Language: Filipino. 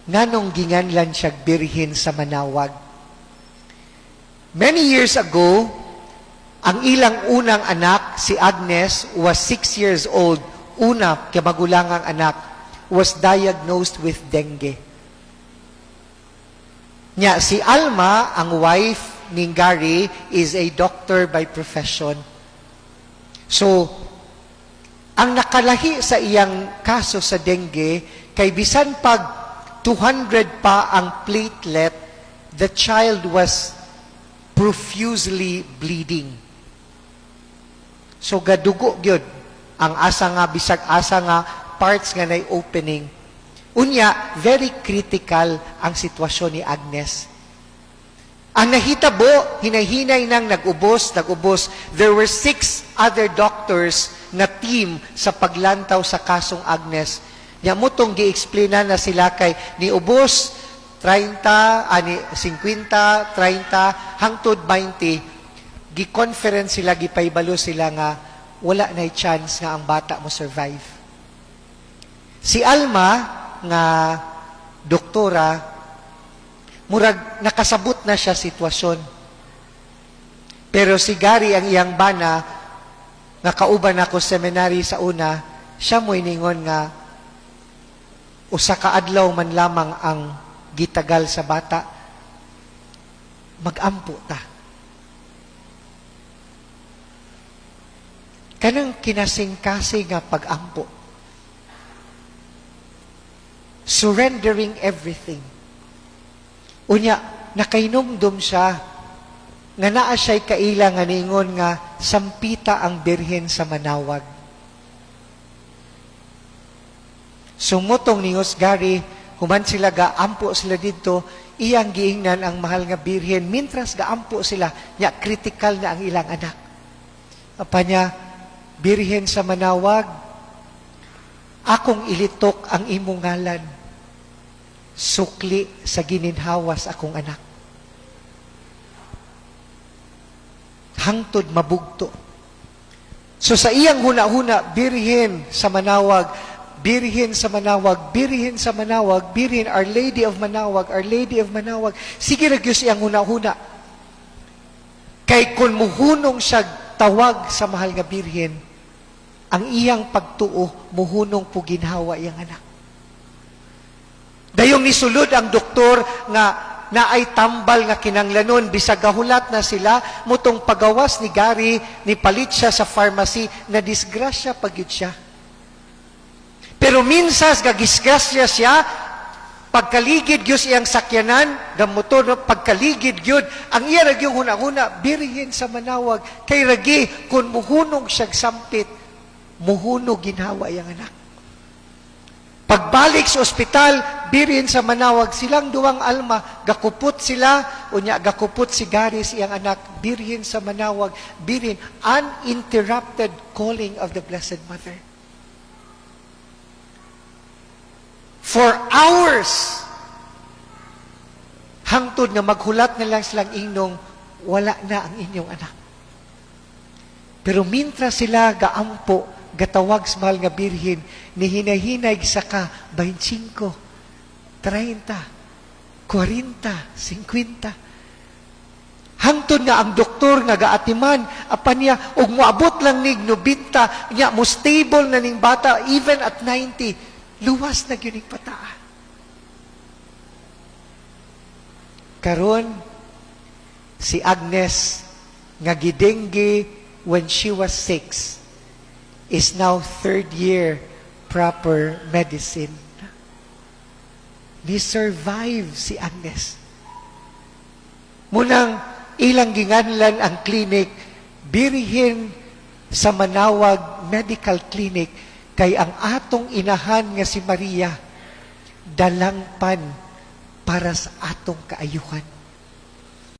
nganong ginganlan siya birhin sa manawag. Many years ago, ang ilang unang anak, si Agnes, was 6 years old. Una, kamagulangang anak, was diagnosed with dengue. Nya, si Alma, ang wife ni Gary, is a doctor by profession. So, ang nakalahi sa iyang kaso sa dengue, kay bisan pag 200 pa ang platelet, the child was profusely bleeding. So, gadugo gyud ang asa nga, bisag asa nga, parts nga na opening. Unya, very critical ang sitwasyon ni Agnes. Ang nahitabo, hinahinay nang nag-ubos. There were 6 other doctors na team sa paglantaw sa kasong Agnes. Nya mutong gi-explainan na sila kay ni ubos 30, 50, 30, hangtod 20, gi-conference sila, gipaybalo sila nga wala na'y chance nga ang bata mo survive. Si Alma, nga doktora, murag nakasabot na siya sitwasyon. Pero si Gary, ang iyang bana, nga kauban ako seminary sa una, siya mo iningon nga, usa ka adlaw man lamang ang gitagal sa bata, mag-ampo ta. Kanang kinasing-kasing nga pag-ampo. Surrendering everything. Unya, nakainumdum siya, nga naa siya'y kaila nga ningon nga, sampita ang birhen sa manawag. Sumutong ni Gary, human sila gaampo sila dito, iyang giingnan ang mahal nga birhen, mintras gaampo sila, nya critical na ang ilang anak. Apa niya, birhen sa manawag, akong ilitok ang imong ngalan, sukli sa gininhawas akong anak. Hangtod mabugto. So sa iyang huna-huna, birhen sa manawag, birhen sa manawag, birhen sa manawag, birhen, Our Lady of Manawag, Our Lady of Manawag. Sige ragyos iyang huna-huna. Kay kung muhunong siya tawag sa mahal nga birhen, ang iyang pagtuo, muhunong po ginhawa iyang anak. Dayong nisulod ang doktor nga naay tambal nga kinanglanon, bisag gahulat na sila, mutong pagawas ni Gary, ni palit siya sa pharmacy, na disgrasya pagyud siya. Pero minsas gagisgrasya siya, pagkaligid gyud iyang sakyanan, gamotor, pagkaligid gyud, ang iya ragyong huna-huna, birhen sa manawag, kay ragi, kung muhunong siyag sampit, muhunog ginhawa iyang anak. Pagbalik sa ospital, birhen sa manawag, silang duwang Alma, gakupot sila, unya gakupot si Gary iyang anak, birhen sa manawag, birhen, uninterrupted calling of the Blessed Mother. For hours, hangtod nga maghulat na lang silang inong, wala na ang inyong anak. Pero mintra sila gaampo, gatawag sa mahal nga birhen, ni hinahinay sa ka, 25, 30, 40, 50. Hangtod nga ang doktor nga gaatiman, apan niya, og moabot lang nig 90, niya, mo stable na ning bata, even at 90, luwas na gyud pataa. Karon si Agnes nga gidengge when she was 6 is now 3rd year proper medicine. Ni survive si Agnes. Munang ilang ginganlan ang clinic, birhen sa Manawag Medical Clinic, kay ang atong inahan nga si Maria, dalangpan para sa atong kaayuhan.